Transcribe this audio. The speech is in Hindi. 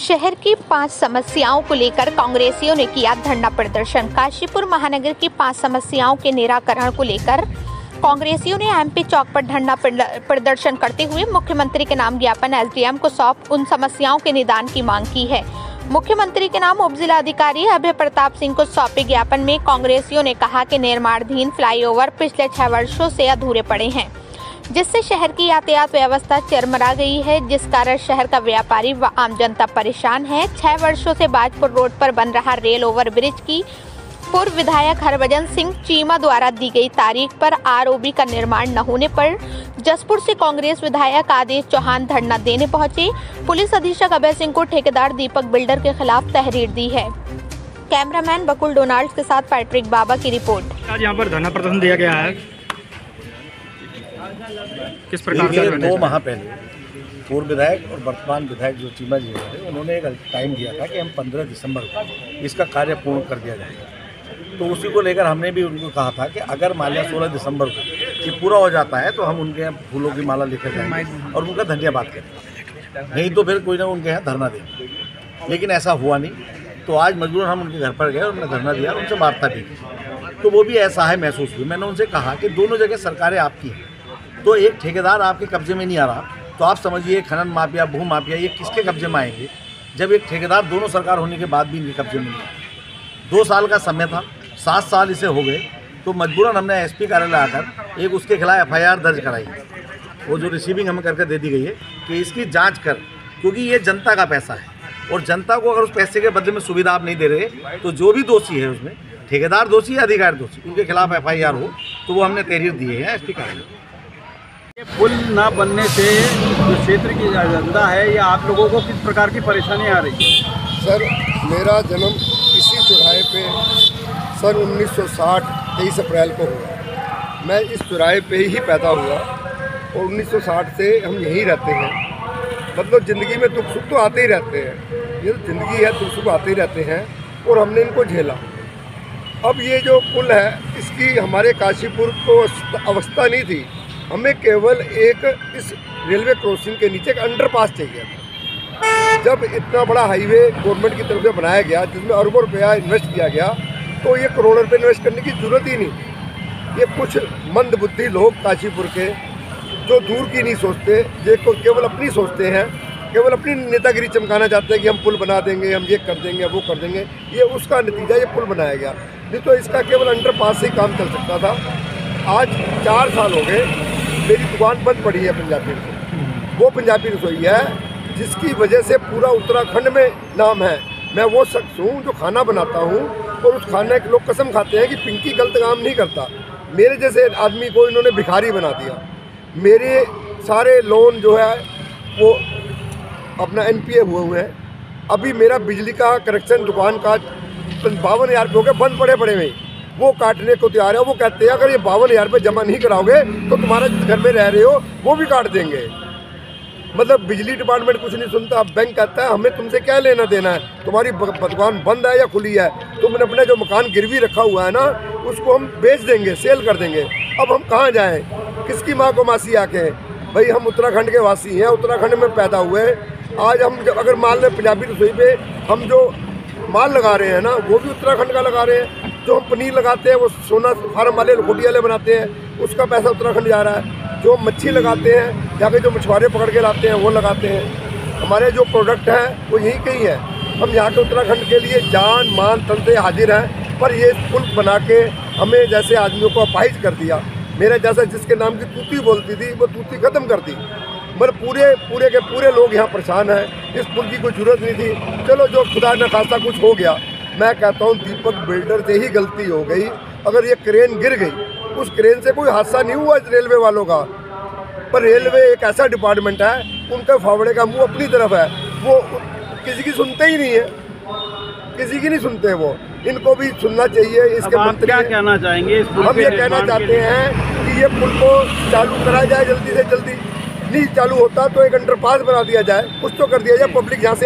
शहर की 5 समस्याओं को लेकर कांग्रेसियों ने किया धरना प्रदर्शन। काशीपुर महानगर की 5 समस्याओं के निराकरण को लेकर कांग्रेसियों ने एमपी चौक पर धरना प्रदर्शन करते हुए मुख्यमंत्री के नाम ज्ञापन एसडीएम को सौंप उन समस्याओं के निदान की मांग की है। मुख्यमंत्री के नाम उप जिलाधिकारी अभय प्रताप सिंह को सौंपे ज्ञापन में कांग्रेसियों ने कहा कि निर्माणाधीन फ्लाईओवर पिछले 6 वर्षों से अधूरे पड़े हैं, जिससे शहर की यातायात व्यवस्था चरमरा गई है, जिस कारण शहर का व्यापारी व आम जनता परेशान है। 6 वर्षों से बाजपुर रोड पर बन रहा रेल ओवर ब्रिज की पूर्व विधायक हरभजन सिंह चीमा द्वारा दी गई तारीख पर आरओबी का निर्माण न होने पर जसपुर से कांग्रेस विधायक आदेश चौहान धरना देने पहुंचे। पुलिस अधीक्षक अभय सिंह को ठेकेदार दीपक बिल्डर के खिलाफ तहरीर दी है। कैमरामैन बकुल डोनाल्ड के साथ पैट्रिक बाबा की रिपोर्ट। आज यहाँ पर धरना प्रदर्शन दिया गया है, किस प्रकार से? 2 माह पहले पूर्व विधायक और वर्तमान विधायक जो चीमा जी हैं, उन्होंने एक टाइम दिया था कि हम 15 दिसंबर को इसका कार्य पूर्ण कर दिया जाएगा। तो उसी को लेकर हमने भी उनको कहा था कि अगर मान लिया 16 दिसंबर को ये पूरा हो जाता है तो हम उनके यहाँ फूलों की माला लेकर जाएंगे और उनका धन्यवाद करेंगे, नहीं तो फिर कोई ना उनके यहाँ धरना देंगे। लेकिन ऐसा हुआ नहीं, तो आज मजबूरन हम उनके घर पर गए और उन्हें धरना दिया, उनसे वार्ता भी की। तो वो भी ऐसा है महसूस हुई। मैंने उनसे कहा कि दोनों जगह सरकारें आपकी हैं, तो एक ठेकेदार आपके कब्जे में नहीं आ रहा, तो आप समझिए खनन माफिया, भू माफिया, ये किसके कब्जे में आएंगे जब एक ठेकेदार दोनों सरकार होने के बाद भी इनके कब्जे में नहीं आए। 2 साल का समय था, 7 साल इसे हो गए, तो मजबूरन हमने एसपी कार्यालय आकर एक उसके खिलाफ एफआईआर दर्ज कराई। वो जो रिसीविंग हमें करके दे दी गई है कि इसकी जांच कर, क्योंकि ये जनता का पैसा है और जनता को अगर उस पैसे के बदले में सुविधा आप नहीं दे रहे तो जो भी दोषी है उसमें, ठेकेदार दोषी या अधिकारी दोषी, उनके खिलाफ एफआईआर हो, तो वो हमने तहरीर दी है एसपी कार्यालय। ये पुल ना बनने से जो क्षेत्र की जनता है या आप लोगों को किस प्रकार की परेशानी आ रही है? सर, मेरा जन्म इसी चौराहे पे सन 1960 23 अप्रैल को हुआ। मैं इस चौराहे पे ही पैदा हुआ और 1960 से हम यहीं रहते हैं। मतलब ज़िंदगी में दुख सुख तो आते ही रहते हैं, ये तो ज़िंदगी है, दुख सुख आते ही रहते हैं और हमने इनको झेला। अब ये जो पुल है, इसकी हमारे काशीपुर को अवस्था नहीं थी, हमें केवल एक इस रेलवे क्रॉसिंग के नीचे एक अंडरपास चाहिए था। जब इतना बड़ा हाईवे गवर्नमेंट की तरफ से बनाया गया, जिसमें अरबों रुपया इन्वेस्ट किया गया, तो ये करोड़ों रुपये इन्वेस्ट करने की जरूरत ही नहीं। ये कुछ मंद बुद्धि लोग काशीपुर के जो दूर की नहीं सोचते, ये केवल अपनी सोचते हैं, केवल अपनी नेतागिरी चमकाना चाहते हैं कि हम पुल बना देंगे, हम ये कर देंगे, वो कर देंगे। ये उसका नतीजा ये पुल बनाया गया, नहीं तो इसका केवल अंडरपास से ही काम चल सकता था। आज 4 साल हो गए, मेरी दुकान बंद पड़ी है पंजाबी रसोई। वो पंजाबी रसोई है जिसकी वजह से पूरा उत्तराखंड में नाम है। मैं वो शख्स हूँ जो खाना बनाता हूँ और उस खाने के लोग कसम खाते हैं कि पिंकी गलत काम नहीं करता। मेरे जैसे आदमी को इन्होंने भिखारी बना दिया। मेरे सारे लोन जो है वो अपना एनपीए हुए हैं। अभी मेरा बिजली का कनेक्शन दुकान का 52,000 रुपये हो गए, बंद पड़े हुए, वो काटने को तैयार है। वो कहते हैं अगर ये 52,000 रुपये जमा नहीं कराओगे तो तुम्हारा घर में रह रहे हो वो भी काट देंगे। मतलब बिजली डिपार्टमेंट कुछ नहीं सुनता। बैंक कहता है हमें तुमसे क्या लेना देना है, तुम्हारी दुकान बंद है या खुली है, तुमने अपना जो मकान गिरवी रखा हुआ है ना, उसको हम बेच देंगे, सेल कर देंगे। अब हम कहाँ जाएँ, किसकी माँ को मासी आके? भाई हम उत्तराखंड के वासी हैं, उत्तराखंड में पैदा हुए। आज हम अगर मान लें पंजाबी रसोई पे हम जो माल लगा रहे हैं ना, वो भी उत्तराखंड का लगा रहे हैं। जो हम पनीर लगाते हैं वो सोना फार्म वाले लखोटी वाले बनाते हैं, उसका पैसा उत्तराखंड जा रहा है। जो मच्छी लगाते हैं, जाके जो मछुआरे पकड़ के लाते हैं वो लगाते हैं। हमारे जो प्रोडक्ट हैं वो यहीं कहीं है। हम यहाँ के उत्तराखंड के लिए जान मान तन से हाजिर हैं, पर ये पुल बना के हमें जैसे आदमियों को अपाहिज कर दिया। मेरे जैसा जिसके नाम की तूती बोलती थी वो तूती ख़त्म कर दी। मतलब पूरे के पूरे लोग यहाँ परेशान हैं। इस पुल की कोई ज़रूरत नहीं थी। चलो जो खुदा न खास्ता कुछ हो गया, मैं कहता हूँ दीपक बिल्डर से ही गलती हो गई। अगर ये क्रेन गिर गई, उस क्रेन से कोई हादसा नहीं हुआ रेलवे वालों का, पर रेलवे एक ऐसा डिपार्टमेंट है, उनके फावड़े का मुंह अपनी तरफ है, वो किसी की सुनते ही नहीं है, किसी की नहीं सुनते वो। इनको भी सुनना चाहिए। इसके मंत्री क्या कहना चाहेंगे? हम ये कहना चाहते हैं कि ये पुल को चालू कराया जाए जल्दी से जल्दी। नहीं चालू होता तो एक अंडरपास बना दिया जाए, कुछ तो कर दिया जाए, पब्लिक यहाँ से